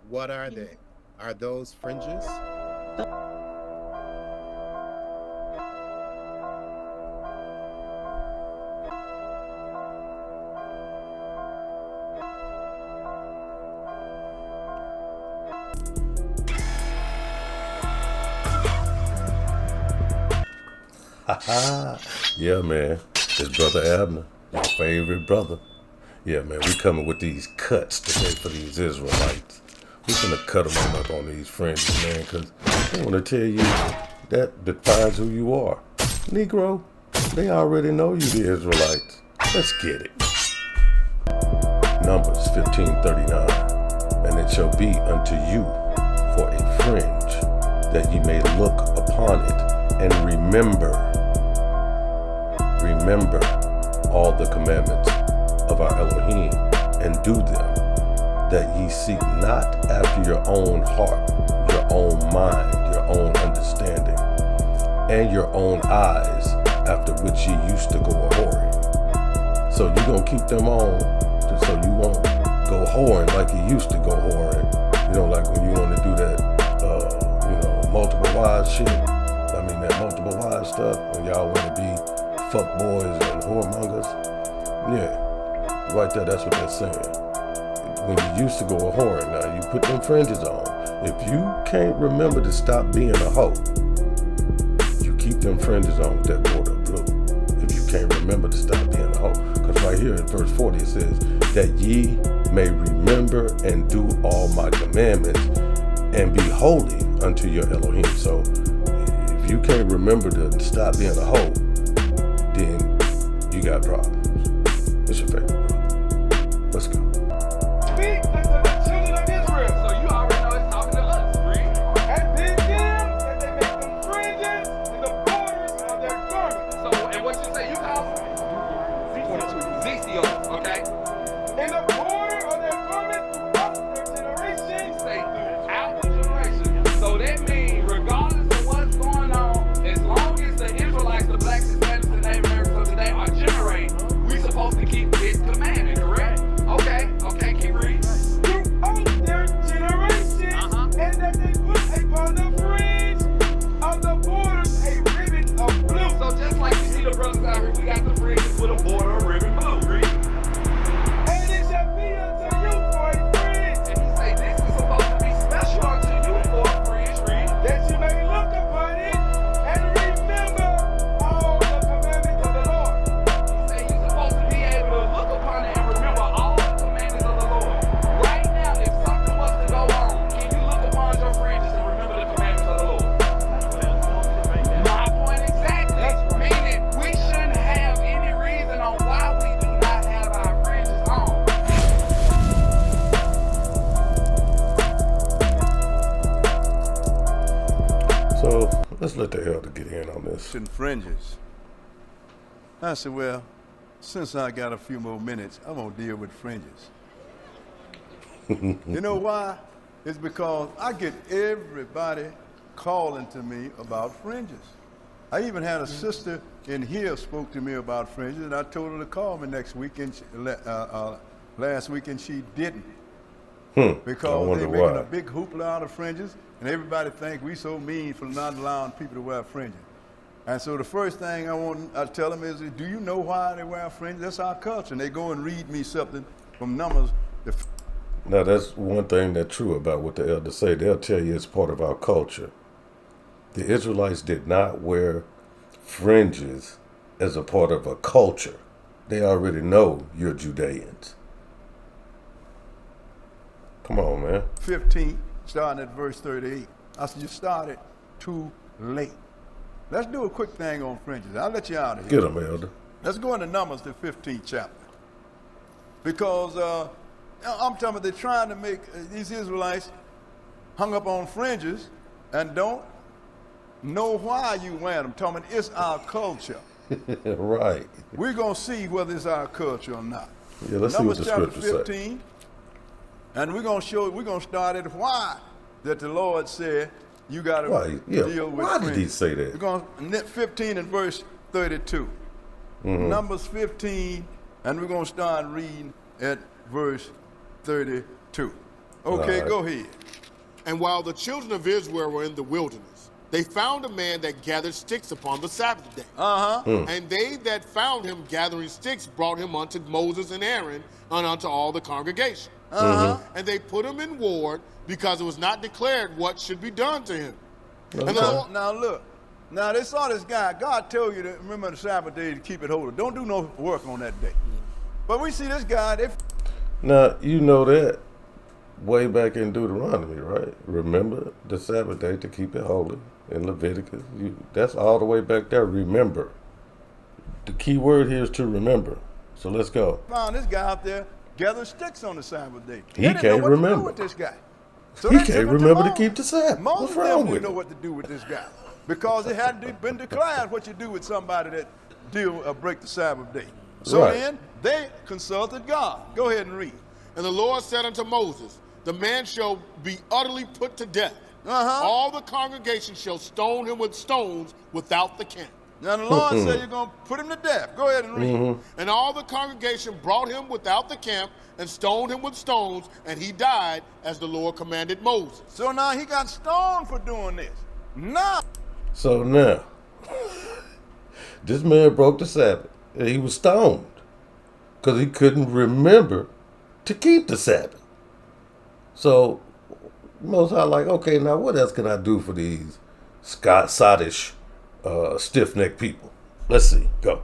What are they? Are those fringes? Yeah, man. It's Brother Abner, your favorite brother. Yeah, man, we coming with these cuts today for these Israelites. We finna cut them on up on these fringes, man, because they want to tell you that defines who you are. Negro, they already know you the Israelites. Let's get it. Numbers 15:39. And it shall be unto you for a fringe, that ye may look upon it and remember all the commandments of our Elohim, and do them, that ye seek not after your own heart, your own mind, your own understanding, and your own eyes, after which ye used to go a-whoring. So you're going to keep them on, so you won't go whoring like you used to go whoring. You know, like when you want to do that, multiple wives shit. I mean, that multiple wives stuff, when y'all want to be fuck boys and whoremongers. Yeah, right there, that's what they're saying. When you used to go a whoring, now you put them fringes on. If you can't remember to stop being a hoe, you keep them fringes on with that border of blue. If you can't remember to stop being a hoe. Because right here in verse 40 it says, that ye may remember and do all my commandments and be holy unto your Elohim. So if you can't remember to stop being a hoe, then you got problems. It's your favorite brother. Let's go. Speak unto the children of Israel. So you already know it's talking to us. Read. And bid them that they make them fringes in the borders of their garments. So, and what you say, you call them? Zesios, okay? In the border of their garments throughout their generation. You say throughout the generation. So that means regardless of what's going on, as long as the Israelites, the blacks, Hispanics, and Native Americans of today are generating, we supposed to keep this commandment, correct? Okay, keep reading. Throughout their generation, and that they put upon the fringe of the borders a ribbon of blue. So just like you see the brothers out here, we got the fringes with a border of ribbon blue. Read. And it shall be unto you for a fringe. And he say this is supposed to be special unto you for a fringe. Read. That you may look upon it and remember all the commandments of the Lord. He say you're supposed to be able to look upon it and remember all the commandments of the Lord. Right now, if something was to go on, can you look upon your fringes and remember the commandments of the Lord? My point exactly. Meaning we shouldn't have any reason on why we do not have our fringes on. So let's let the elder get in on this. And fringes. I said, well, since I got a few more minutes, I'm going to deal with fringes. You know why? It's because I get everybody calling to me about fringes. I even had a sister in here spoke to me about fringes, and I told her to call me next week, and last week, and she didn't. Because they're making a big hoopla out of fringes, and everybody think we so mean for not allowing people to wear fringes. And so the first thing I tell them is, do you know why they wear fringes? That's our culture. And they go and read me something from Numbers. Now that's one thing that's true about what the elders say. They'll tell you it's part of our culture. The Israelites did not wear fringes as a part of a culture. They already know you're Judeans. Come on, man. 15, starting at verse 38. I said, you started too late. Let's do a quick thing on fringes. I'll let you out of here. Get them, elder. Let's go into Numbers, the 15th chapter. Because I'm talking about they're trying to make these Israelites hung up on fringes and don't know why you wear them. I'm talking about it's our culture. Right. We're going to see whether it's our culture or not. Yeah, let's Numbers see what the chapter scriptures 15, and we're going to start at why that the Lord said you got to deal with why fringes. did he say that? We're going to 15 and verse 32. Numbers 15, and we're going to start reading at verse 32. Okay, go ahead. And while the children of Israel were in the wilderness, they found a man that gathered sticks upon the Sabbath day. And they that found him gathering sticks brought him unto Moses and Aaron and unto all the congregation. And they put him in ward because it was not declared what should be done to him. And the Lord, Now look, now they saw this guy. God told you to remember the Sabbath day to keep it holy. Don't do no work on that day. But we see this guy. Now, you know that way back in Deuteronomy, right? Remember the Sabbath day to keep it holy in Leviticus. That's all the way back there. Remember. The key word here is to remember. So let's go. Found this guy out there gathering sticks on the Sabbath day. He They didn't can't know what to remember. do with this guy. So He they took can't him remember to Moses. keep the Sabbath. Moses What's wrong didn't with know him? what to do with this guy because it hadn't been declared what you do with somebody that break the Sabbath day. So Right. then they consulted God. Go ahead and read. and the Lord said unto Moses, the man shall be utterly put to death. Uh-huh. All the congregation shall stone him with stones without the camp. Now the Lord said you're going to put him to death. Go ahead and read. And all the congregation brought him without the camp and stoned him with stones, and he died as the Lord commanded Moses. So now he got stoned for doing this. Now, So now, this man broke the Sabbath, and he was stoned because he couldn't remember to keep the Sabbath. So, Most High like, okay, now what else can I do for these sottish, stiff-necked people? Let's see, go.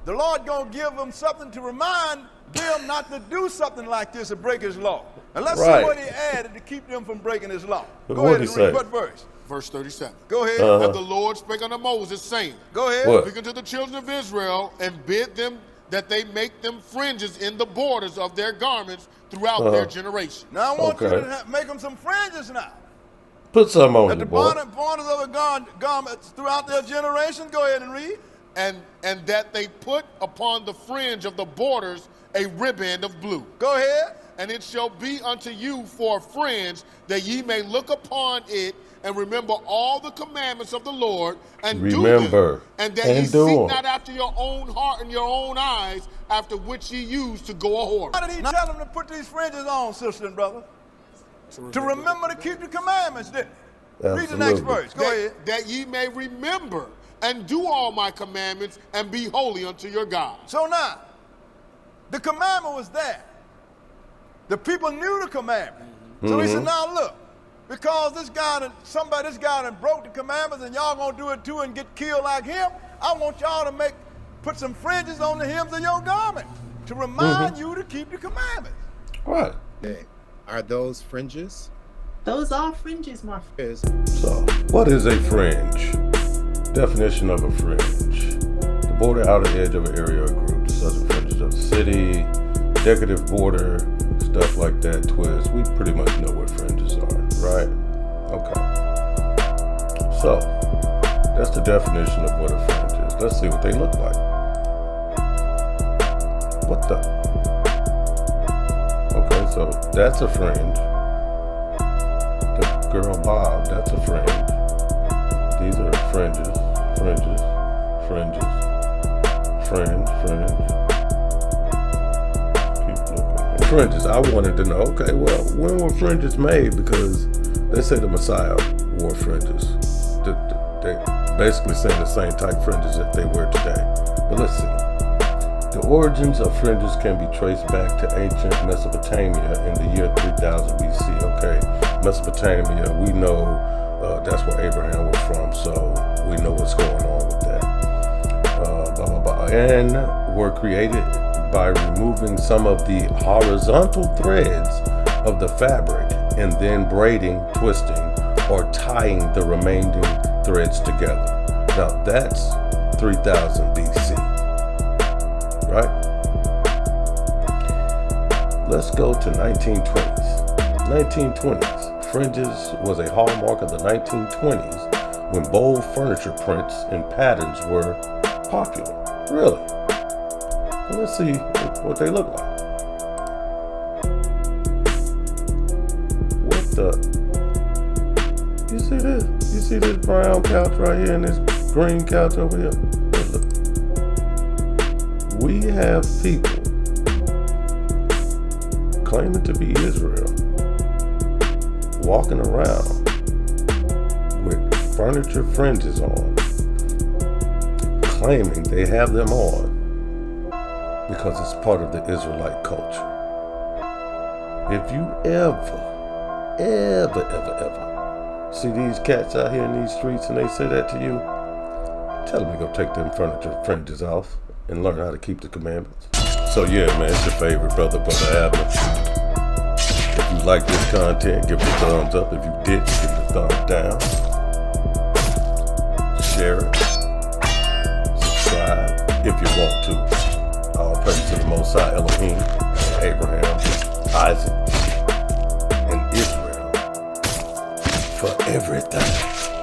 the Lord going to give them something to remind them not to do something like this and break his law. And let's Right. see what he added to keep them from breaking his law. Go What'd ahead he and say? read. What verse? Verse 37. Go ahead. And the Lord spake unto Moses, saying, Go ahead. What? Speak unto the children of Israel, and bid them that they make them fringes in the borders of their garments throughout their generation. Now I want you Okay. to make them some fringes now. Put some on At you, the boy. borders of the garments throughout their generation. Go ahead and read. And that they put upon the fringe of the borders a riband of blue. Go ahead. And it shall be unto you for a fringe, that ye may look upon it and remember all the commandments of the Lord and do Remember them, and that and ye do seek them. not after your own heart and your own eyes, after which ye use to go a whoring. How did he tell them to put these fringes on, sister and brother? To remember to keep the commandments, didn't he? Read the next Absolutely. verse. Go ahead. That ye may remember and do all my commandments and be holy unto your God. So now, the commandment was there. The people knew the commandment. So he said, now look, because this guy done broke the commandments and y'all gonna do it too and get killed like him, I want y'all to put some fringes on the hems of your garment to remind you to keep the commandments. Right. Okay. Are those fringes? Those are fringes, my friend. Is So, what is a fringe? Definition of a fringe: the border, outer edge of an area or group, the southern fringes of the city, decorative border, stuff like that, twist. We pretty much know what fringes are, right? Okay. So, that's the definition of what a fringe is. Let's see what they look like. What the? Okay, so that's a fringe. The girl Bob, that's a fringe. These are fringes, fringes, fringes, fringe. Keep looking. Fringes. I wanted to know, okay, well, when were fringes made? Because they say the Messiah wore fringes. They basically saying the same type fringes that they wear today. But let's see. The origins of fringes can be traced back to ancient Mesopotamia in the year 3000 BC. Okay, Mesopotamia, we know that's where Abraham was from, so we know what's going on with that. And were created by removing some of the horizontal threads of the fabric and then braiding, twisting, or tying the remaining threads together. Now that's 3000 BC, right? Let's go to 1920s. 1920s. Fringes was a hallmark of the 1920s when bold furniture prints and patterns were popular. Really? Well, let's see what they look like. What the? You see this? You see this brown couch right here and this green couch over here? Look. We have people claiming to be Israel walking around with furniture fringes on, claiming they have them on because it's part of the Israelite culture. If you ever see these cats out here in these streets and they say that to you, tell them to go take them furniture fringes off and learn how to keep the commandments. So yeah, man, it's your favorite brother Abner. If you like this content, give it a thumbs up. If you didn't, give it a thumbs down. Share it. Subscribe if you want to. All praise to the Most High Elohim, Abraham, Isaac, and Israel for everything.